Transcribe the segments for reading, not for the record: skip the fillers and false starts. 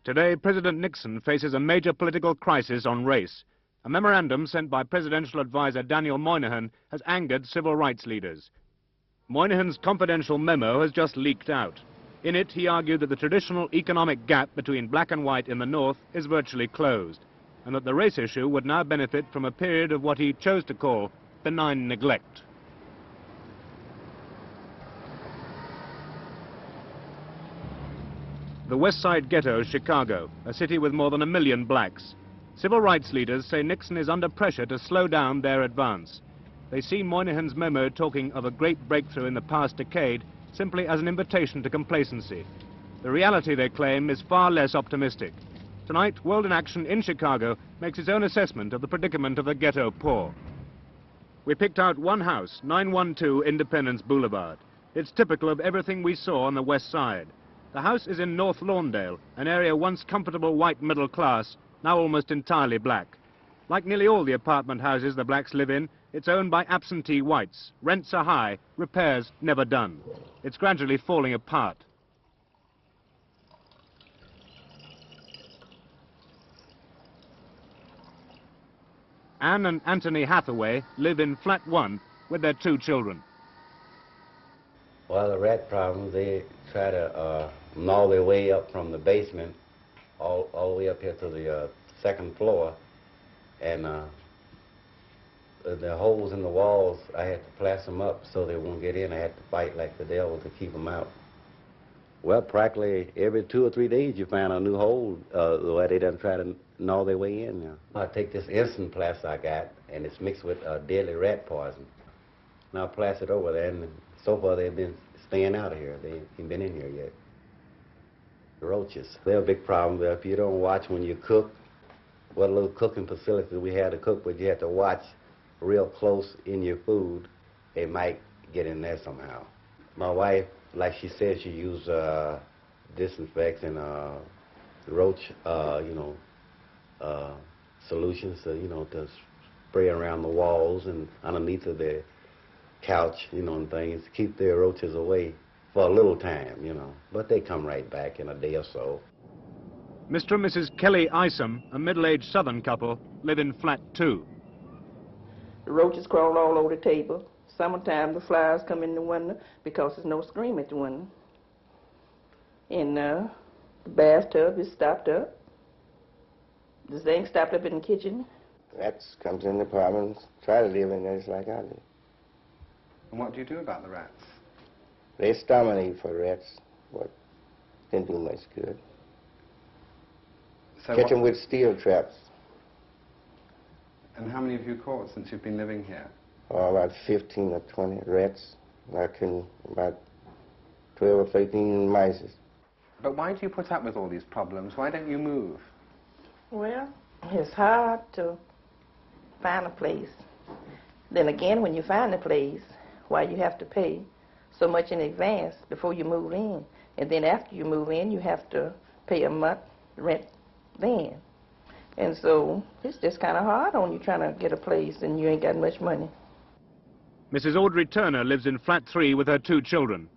Today, President Nixon faces a major political crisis on race. A memorandum sent by presidential advisor Daniel Moynihan has angered civil rights leaders. Moynihan's confidential memo has just leaked out. In it, he argued that the traditional economic gap between black and white in the North is virtually closed, and that the race issue would now benefit from a period of what he chose to call benign neglect. The West Side Ghetto is Chicago, a city with more than 1 million blacks. Civil rights leaders say Nixon is under pressure to slow down their advance. They see Moynihan's memo talking of a great breakthrough in the past decade simply as an invitation to complacency. The reality, they claim, is far less optimistic. Tonight, World in Action in Chicago makes its own assessment of the predicament of the ghetto poor. We picked out one house, 912 Independence Boulevard. It's typical of everything we saw on the West Side. The house is in North Lawndale, an area once comfortable white middle class, now almost entirely black. Like nearly all the apartment houses the blacks live in, it's owned by absentee whites. Rents are high, repairs never done. It's gradually falling apart. Anne and Anthony Hathaway live in flat 1 with their 2 children. Well, the rat problem, they try to gnaw their way up from the basement all the way up here to the 2nd floor. And the holes in the walls, I had to plaster them up so they won't get in. I had to fight like the devil to keep them out. Well, practically every 2 or 3 days you find a new hole the way they done try to gnaw their way in now. I take this instant plaster I got, and it's mixed with deadly rat poison. Now I plaster it over there, and so far they've been staying out of here. They ain't been in here yet. The roaches, they're a big problem. If you don't watch when you cook, what little cooking facilities we had to cook with, you have to watch real close in your food. They might get in there somehow. My wife, like she said, she used disinfectants and roach, solutions, to spray around the walls and underneath of the couch, and things, to keep their roaches away for a little time, But they come right back in a day or so. Mr. and Mrs. Kelly Isom, a middle-aged Southern couple, live in flat 2. The roaches crawl all over the table. Summertime, the flies come in the window because there's no screen at the window. And the bathtub is stopped up. The zinc stopped up in the kitchen. Rats comes in the apartments, try to live in there just like I live. And what do you do about the rats? They exterminate for rats, but didn't do much good. So Catch them with steel traps. And how many have you caught since you've been living here? Oh, about 15 or 20 rats. About 12 or 13 mice. But why do you put up with all these problems? Why don't you move? Well, it's hard to find a place. Then again, when you find a place, why you have to pay so much in advance before you move in. And then after you move in, you have to pay a month rent then. And so it's just kind of hard on you trying to get a place and you ain't got much money. Mrs. Audrey Turner lives in flat 3 with her 2 children.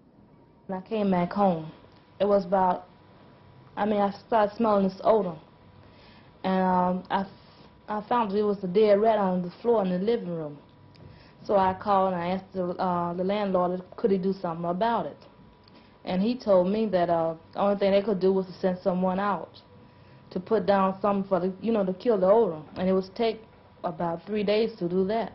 When I came back home, it was about, I started smelling this odor. And I found it was a dead rat on the floor in the living room. So I called and I asked the landlord, could he do something about it? And he told me that the only thing they could do was to send someone out to put down something for the, to kill the odor. And it would take about 3 days to do that.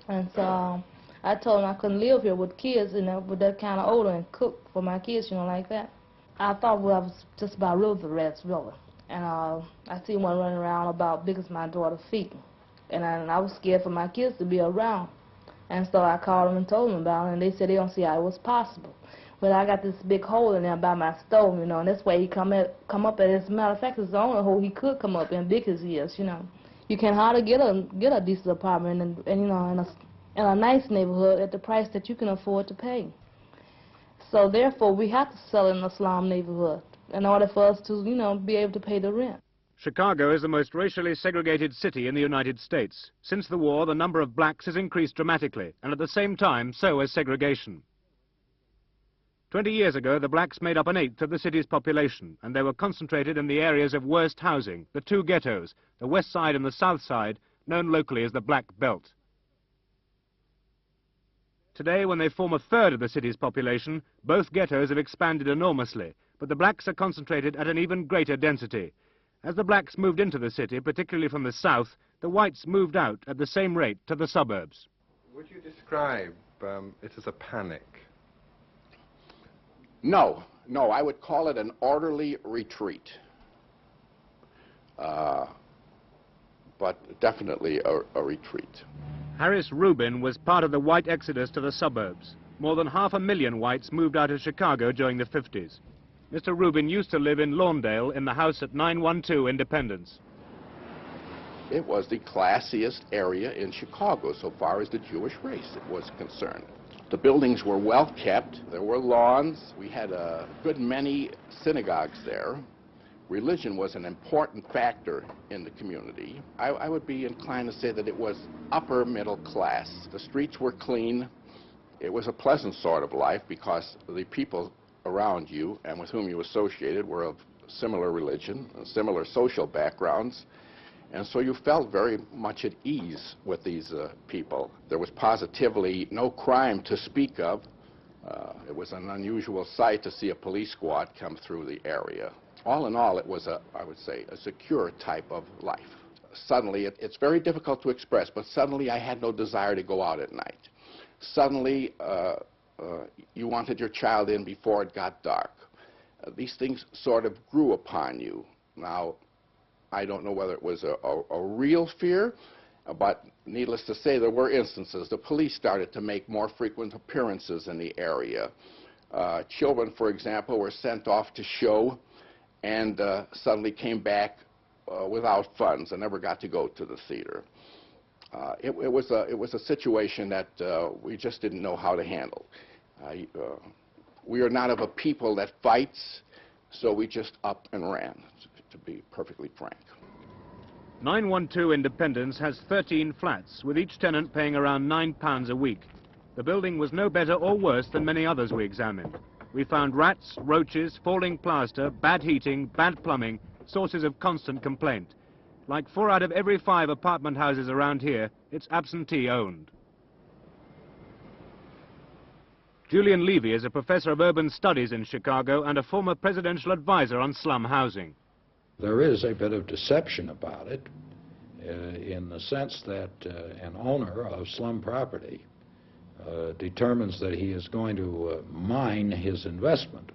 And so I told him I couldn't live here with kids, with that kind of odor and cook for my kids, like that. I thought, well, I was just about rid of the rats, really. And I see one running around about big as my daughter's feet. And I was scared for my kids to be around. And so I called them and told them about it, and they said they don't see how it was possible. But I got this big hole in there by my stove, and that's where he come up at. As a matter of fact, it's the only hole he could come up in, big as he is, You can hardly get a decent apartment and in a nice neighborhood at the price that you can afford to pay. So therefore, we have to sell in a slum neighborhood in order for us to, be able to pay the rent. Chicago is the most racially segregated city in the United States. Since the war, the number of blacks has increased dramatically, and at the same time, so has segregation. 20 years ago, the blacks made up 1/8 of the city's population, and they were concentrated in the areas of worst housing, the two ghettos, the west side and the south side, known locally as the Black Belt. Today, when they form 1/3 of the city's population, both ghettos have expanded enormously, but the blacks are concentrated at an even greater density. As the blacks moved into the city, particularly from the south, the whites moved out at the same rate to the suburbs. Would you describe it as a panic? No, I would call it an orderly retreat. But definitely a retreat. Harris Rubin was part of the white exodus to the suburbs. More than 500,000 whites moved out of Chicago during the 50s. Mr. Rubin used to live in Lawndale in the house at 912 Independence. It was the classiest area in Chicago so far as the Jewish race was concerned. The buildings were well kept. There were lawns. We had a good many synagogues there. Religion was an important factor in the community. I would be inclined to say that it was upper middle class. The streets were clean. It was a pleasant sort of life because the people around you and with whom you associated were of similar religion, similar social backgrounds, and so you felt very much at ease with these people. There was positively no crime to speak of. It was an unusual sight to see a police squad come through the area. All in all, it was, I would say, a secure type of life. Suddenly, it's very difficult to express, but suddenly I had no desire to go out at night. Suddenly, you wanted your child in before it got dark. These things sort of grew upon you. Now, I don't know whether it was a real fear, but needless to say, there were instances. The police started to make more frequent appearances in the area. Children, for example, were sent off to show and suddenly came back without funds and never got to go to the theater. It was a situation that we just didn't know how to handle. We are not of a people that fights, so we just up and ran, to be perfectly frank. 912 Independence has 13 flats, with each tenant paying around £9 a week. The building was no better or worse than many others we examined. We found rats, roaches, falling plaster, bad heating, bad plumbing, sources of constant complaint. Like 4 out of every 5 apartment houses around here, it's absentee-owned. Julian Levy is a professor of urban studies in Chicago and a former presidential advisor on slum housing. There is a bit of deception about it in the sense that an owner of slum property determines that he is going to mine his investment.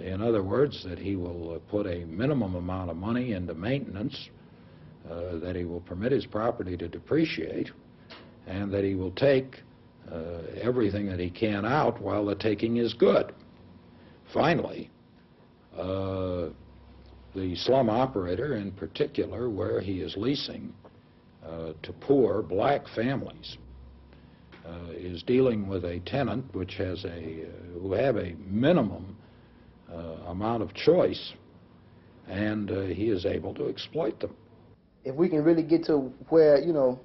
In other words, that he will put a minimum amount of money into maintenance, that he will permit his property to depreciate, and that he will take everything that he can out while the taking is good. Finally, the slum operator in particular, where he is leasing to poor black families, is dealing with a tenant which has who have a minimum amount of choice, and he is able to exploit them. If we can really get to where, you know,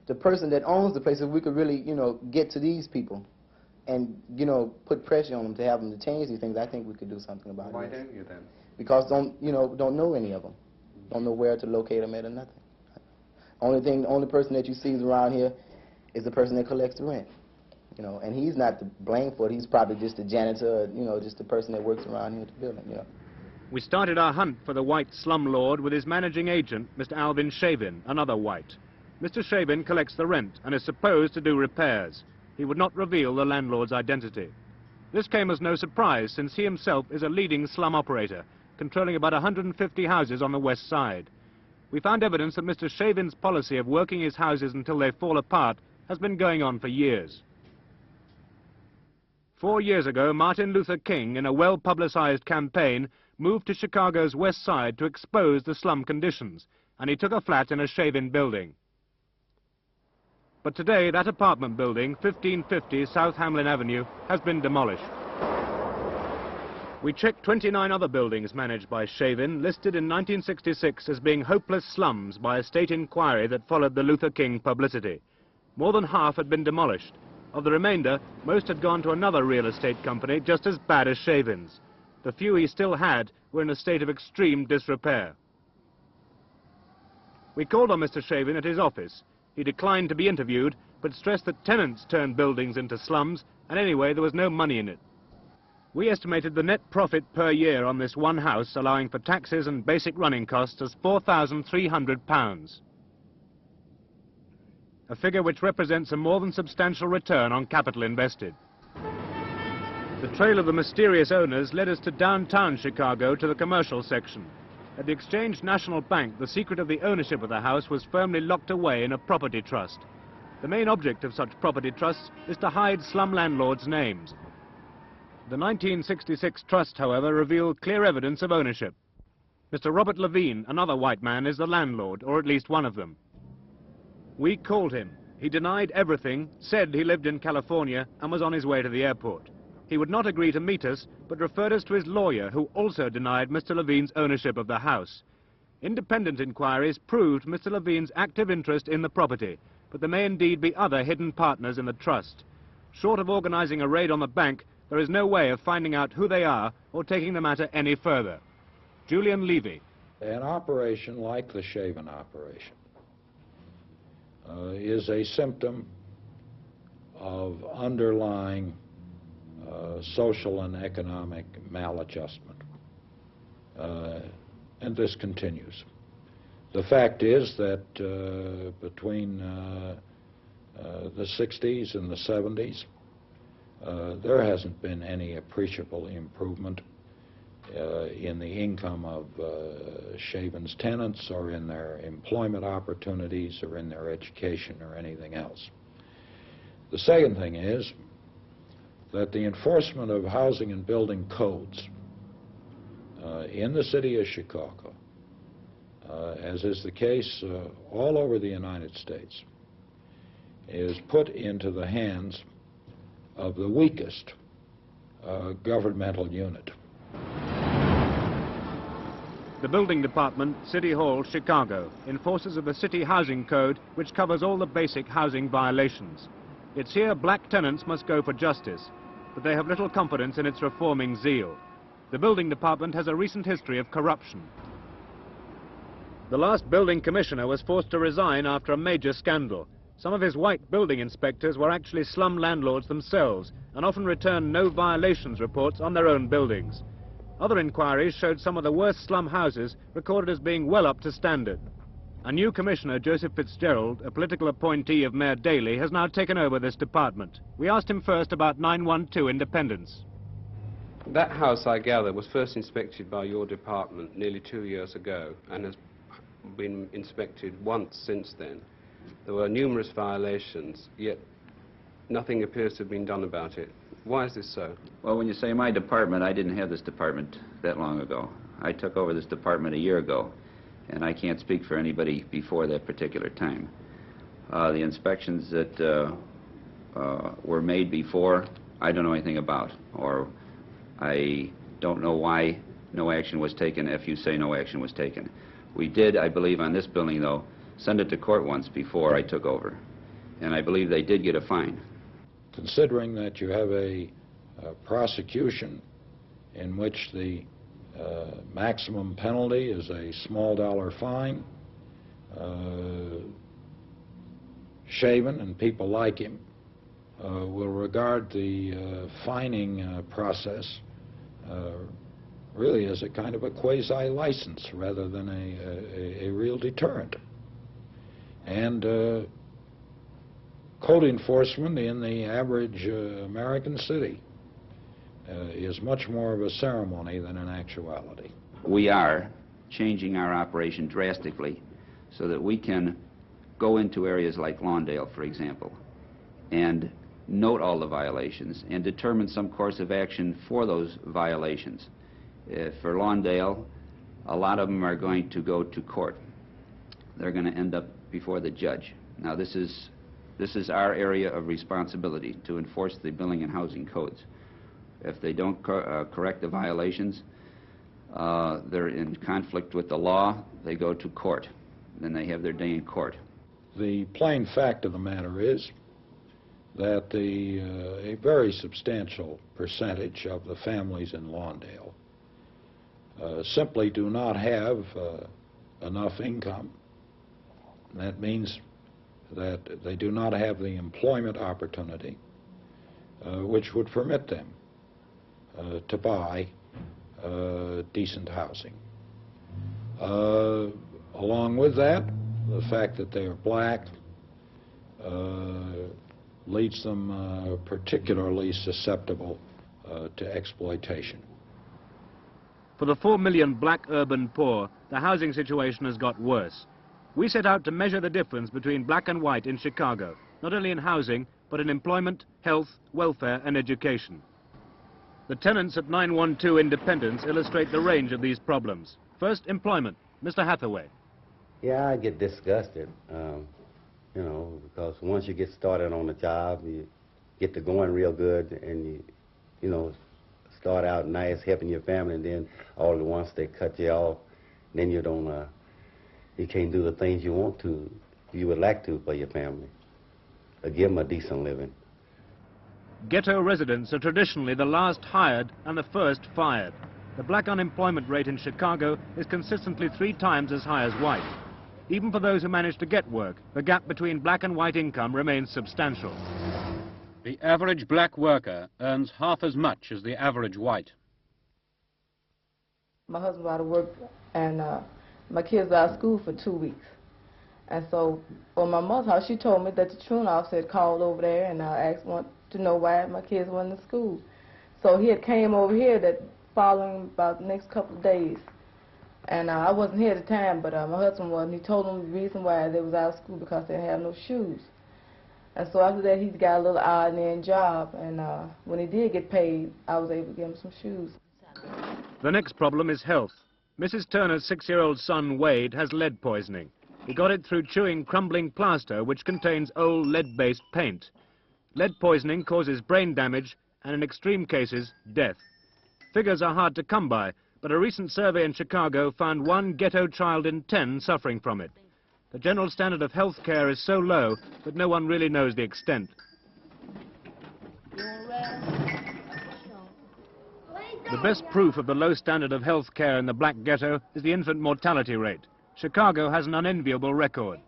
the person that owns the place, if we could really, you know, get to these people and, you know, put pressure on them to have them to change these things, I think we could do something about it. Why don't you then? Because don't know any of them. Don't know where to locate them at or nothing. The only person that you see around here is the person that collects the rent. You know, and he's not to blame for it. He's probably just the janitor, you know, just the person that works around here at the building, you know. We started our hunt for the white slumlord with his managing agent, Mr. Alvin Shavin, another white. Mr. Shavin collects the rent and is supposed to do repairs. He would not reveal the landlord's identity. This came as no surprise, since he himself is a leading slum operator, controlling about 150 houses on the west side. We found evidence that Mr. Shavin's policy of working his houses until they fall apart has been going on for years. 4 years ago, Martin Luther King, in a well-publicized campaign, moved to Chicago's west side to expose the slum conditions, and he took a flat in a Shavin building. But today, that apartment building, 1550 South Hamlin Avenue, has been demolished. We checked 29 other buildings managed by Shavin, listed in 1966 as being hopeless slums by a state inquiry that followed the Luther King publicity. More than half had been demolished. Of the remainder, most had gone to another real estate company just as bad as Shavin's. The few he still had were in a state of extreme disrepair. We called on Mr. Shavin at his office. He declined to be interviewed, but stressed that tenants turned buildings into slums, and anyway there was no money in it. We estimated the net profit per year on this one house, allowing for taxes and basic running costs, as £4,300. A figure which represents a more than substantial return on capital invested. The trail of the mysterious owners led us to downtown Chicago to the commercial section. At the Exchange National Bank, the secret of the ownership of the house was firmly locked away in a property trust. The main object of such property trusts is to hide slum landlords' names. The 1966 trust, however, revealed clear evidence of ownership. Mr. Robert Levine, another white man, is the landlord, or at least one of them. We called him. He denied everything, said he lived in California, and was on his way to the airport. He would not agree to meet us, but referred us to his lawyer, who also denied Mr. Levine's ownership of the house. Independent inquiries proved Mr. Levine's active interest in the property, but there may indeed be other hidden partners in the trust. Short of organizing a raid on the bank, there is no way of finding out who they are or taking the matter any further. Julian Levy. An operation like the Shavin operation is a symptom of underlying social and economic maladjustment. And this continues. The fact is that between the 60s and the 70s, there hasn't been any appreciable improvement in the income of Shavin's tenants, or in their employment opportunities, or in their education, or anything else. The second thing is that the enforcement of housing and building codes in the city of Chicago, as is the case all over the United States, is put into the hands of the weakest governmental unit. The Building Department, City Hall, Chicago, enforces of the City Housing Code, which covers all the basic housing violations. It's here black tenants must go for justice, but they have little confidence in its reforming zeal. The Building Department has a recent history of corruption. The last building commissioner was forced to resign after a major scandal. Some of his white building inspectors were actually slum landlords themselves, and often returned no violations reports on their own buildings. Other inquiries showed some of the worst slum houses recorded as being well up to standard. A new commissioner, Joseph Fitzgerald, a political appointee of Mayor Daley, has now taken over this department. We asked him first about 912 Independence. That house, I gather, was first inspected by your department nearly 2 years ago, and has been inspected once since then. There were numerous violations, yet nothing appears to have been done about it. Why is this so? Well, when you say my department, I didn't have this department that long ago. I took over this department a year ago, and I can't speak for anybody before that particular time. The inspections that were made before, I don't know anything about, or I don't know why no action was taken if you say no action was taken. We did, I believe, on this building, though, send it to court once before I took over, and I believe they did get a fine. Considering that you have a prosecution in which the maximum penalty is a small dollar fine, Shavin and people like him will regard the fining process really as a kind of a quasi-license rather than a real deterrent. And code enforcement in the average American city is much more of a ceremony than an actuality. We are changing our operation drastically so that we can go into areas like Lawndale, for example, and note all the violations and determine some course of action for those violations. For Lawndale, a lot of them are going to go to court. They're going to end up before the judge. Now, this is our area of responsibility, to enforce the building and housing codes. If they don't correct the violations, they're in conflict with the law, they go to court. Then they have their day in court. The plain fact of the matter is that a very substantial percentage of the families in Lawndale simply do not have enough income. And that means that they do not have the employment opportunity which would permit them to buy decent housing. Along with that, the fact that they are black leads them particularly susceptible to exploitation. For the 4 million black urban poor, the housing situation has got worse. We set out to measure the difference between black and white in Chicago, not only in housing, but in employment, health, welfare and education. The tenants at 912 Independence illustrate the range of these problems. First, employment. Mr. Hathaway. Yeah, I get disgusted, you know, because once you get started on the job, you get to going real good, and you know, start out nice, helping your family, and then all at once they cut you off. Then you don't, you can't do the things you want to, you would like to for your family, or give them a decent living. Ghetto residents are traditionally the last hired and the first fired. The black unemployment rate in Chicago is consistently 3 times as high as white. Even for those who manage to get work, the gap between black and white income remains substantial. The average black worker earns half as much as the average white. My husband out of work, and my kids are out of school for 2 weeks. And so, on my mother's house, she told me that the truant officer had called over there and asked to know why my kids weren't in school. So he had came over here that following about the next couple of days. And I wasn't here at the time, but my husband was, and he told them the reason why they was out of school because they didn't have no shoes. And so after that, he's got a little odd and end job, and when he did get paid, I was able to get him some shoes. The next problem is health. Mrs. Turner's 6-year-old son, Wade, has lead poisoning. He got it through chewing crumbling plaster, which contains old lead-based paint. Lead poisoning causes brain damage and, in extreme cases, death. Figures are hard to come by, but a recent survey in Chicago found 1 ghetto child in 10 suffering from it. The general standard of health care is so low that no one really knows the extent. The best proof of the low standard of health care in the black ghetto is the infant mortality rate. Chicago has an unenviable record.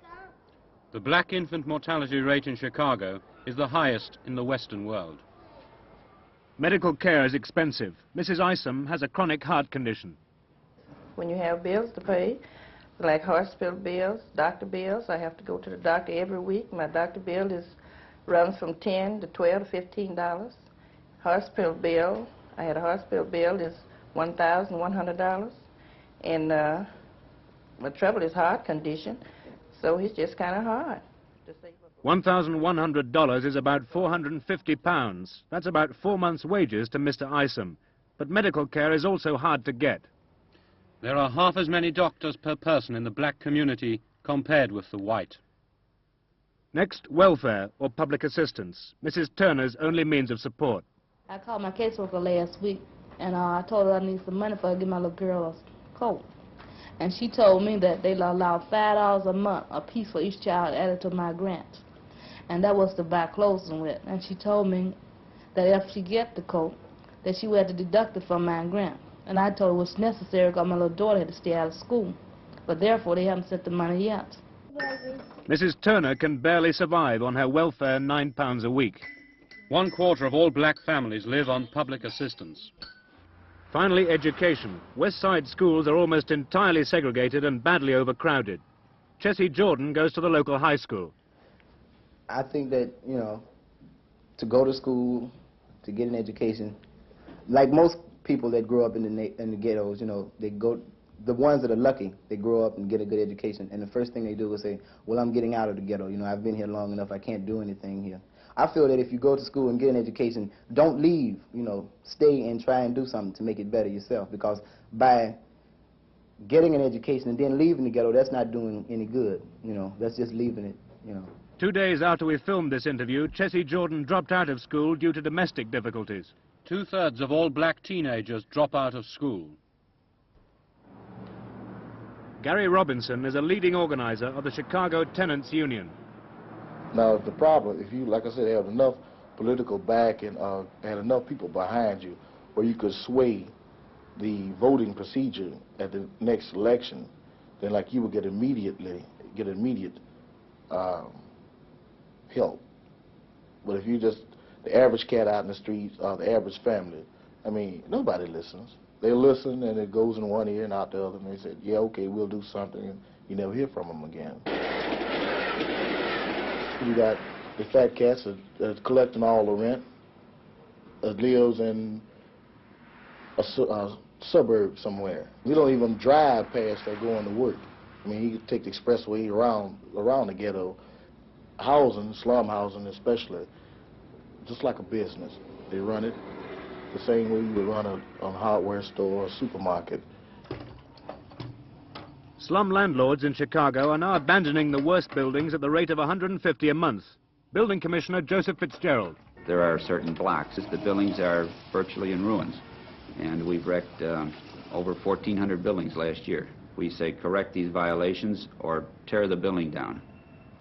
The black infant mortality rate in Chicago is the highest in the Western world. Medical care is expensive. Mrs. Isom has a chronic heart condition. When you have bills to pay, like hospital bills, doctor bills, I have to go to the doctor every week. My doctor bill runs from $10 to $12 to $15. Hospital bill, I had a hospital bill, is $1,100. And my trouble is heart condition, so it's just kind of hard to save up. $1,100 is about £450. That's about 4 months' wages to Mr. Isom. But medical care is also hard to get. There are half as many doctors per person in the black community compared with the white. Next, welfare or public assistance, Mrs. Turner's only means of support. I called my caseworker last week, and I told her I need some money for her to get my little girl a coat. And she told me that they allow $5 a month, a piece for each child added to my grant. And that was to buy clothes with. And she told me that if she get the coat, that she would have to deduct it from my grant. And I told her it was necessary because my little daughter had to stay out of school. But therefore, they haven't sent the money yet. Mrs. Turner can barely survive on her welfare £9 a week. 1/4 of all black families live on public assistance. Finally, education. West Side schools are almost entirely segregated and badly overcrowded. Chessie Jordan goes to the local high school. I think that, you know, to go to school, to get an education, like most people that grow up in the ghettos, you know, the ones that are lucky, they grow up and get a good education, and the first thing they do is say, well, I'm getting out of the ghetto, you know, I've been here long enough, I can't do anything here. I feel that if you go to school and get an education, don't leave, you know, stay and try and do something to make it better yourself, because by getting an education and then leaving the ghetto, that's not doing any good, you know, that's just leaving it, you know. 2 days after we filmed this interview, Chessie Jordan dropped out of school due to domestic difficulties. 2/3 of all black teenagers drop out of school. Gary Robinson is a leading organizer of the Chicago Tenants Union. Now, the problem, if you, like I said, have enough political back and had enough people behind you where you could sway the voting procedure at the next election, then like you would get immediate help. But if you just, the average cat out in the streets, the average family, I mean, nobody listens. They listen and it goes in one ear and out the other, and they say, yeah, okay, we'll do something, and you never hear from them again. You got the fat cats that's collecting all the rent, that lives in a suburb somewhere. We don't even drive past there going to work. I mean, you could take the expressway around the ghetto. Housing, slum housing especially, just like a business. They run it the same way you would run a hardware store or supermarket. Slum landlords in Chicago are now abandoning the worst buildings at the rate of 150 a month. Building Commissioner Joseph Fitzgerald. There are certain blocks. The buildings are virtually in ruins, and we've wrecked over 1,400 buildings last year. We say correct these violations or tear the building down.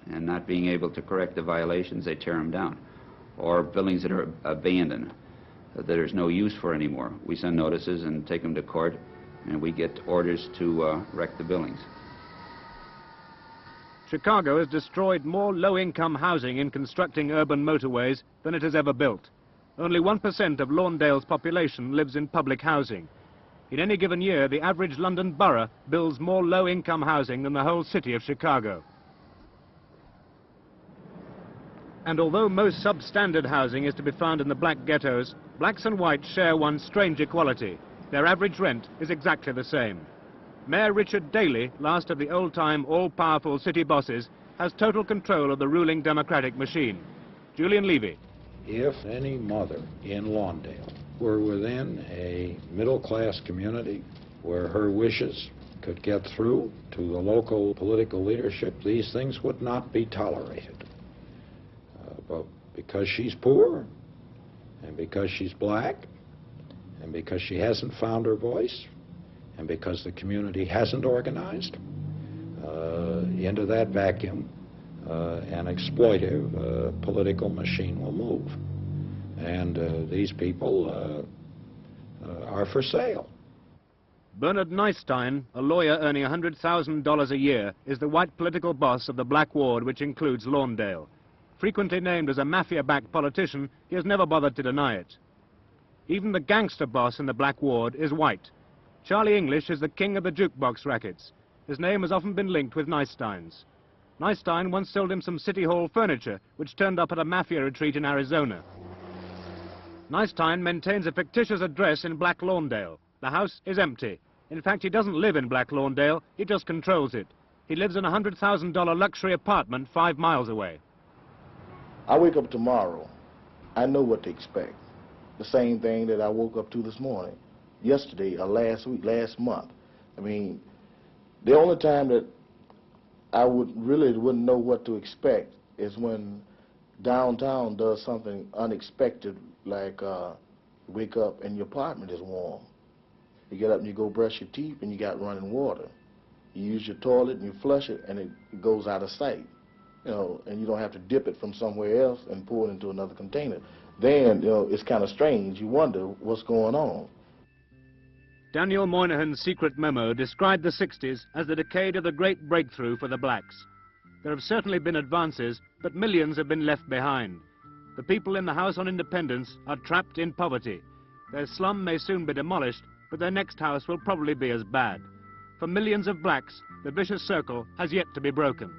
And not being able to correct the violations, they tear them down. Or buildings that are abandoned, that there's no use for anymore. We send notices and take them to court, and we get orders to wreck the buildings. Chicago has destroyed more low-income housing in constructing urban motorways than it has ever built. Only 1% of Lawndale's population lives in public housing. In any given year, the average London borough builds more low-income housing than the whole city of Chicago. And although most substandard housing is to be found in the black ghettos, blacks and whites share one strange equality. Their average rent is exactly the same. Mayor Richard Daley, last of the old-time, all-powerful city bosses, has total control of the ruling Democratic machine. Julian Levy. If any mother in Lawndale were within a middle-class community where her wishes could get through to the local political leadership, these things would not be tolerated. But because she's poor, and because she's black, and because she hasn't found her voice, and because the community hasn't organized, into that vacuum, an exploitive political machine will move. And these people are for sale. Bernard Neistein, a lawyer earning $100,000 a year, is the white political boss of the black ward, which includes Lawndale. Frequently named as a mafia-backed politician, he has never bothered to deny it. Even the gangster boss in the black ward is white. Charlie English is the king of the jukebox rackets. His name has often been linked with Neistein's. Neistein once sold him some City Hall furniture, which turned up at a mafia retreat in Arizona. Neistein maintains a fictitious address in Black Lawndale. The house is empty. In fact, he doesn't live in Black Lawndale, he just controls it. He lives in a $100,000 luxury apartment 5 miles away. I wake up tomorrow, I know what to expect. The same thing that I woke up to this morning, yesterday, or last week, last month. I mean, the only time that I wouldn't know what to expect is when downtown does something unexpected, like wake up and your apartment is warm. You get up and you go brush your teeth and you got running water. You use your toilet and you flush it and it goes out of sight. You know, and you don't have to dip it from somewhere else and pour it into another container. Then, you know, it's kind of strange. You wonder what's going on. Daniel Moynihan's secret memo described the 60s as the decade of the great breakthrough for the blacks. There have certainly been advances, but millions have been left behind. The people in the House on Independence are trapped in poverty. Their slum may soon be demolished, but their next house will probably be as bad. For millions of blacks, the vicious circle has yet to be broken.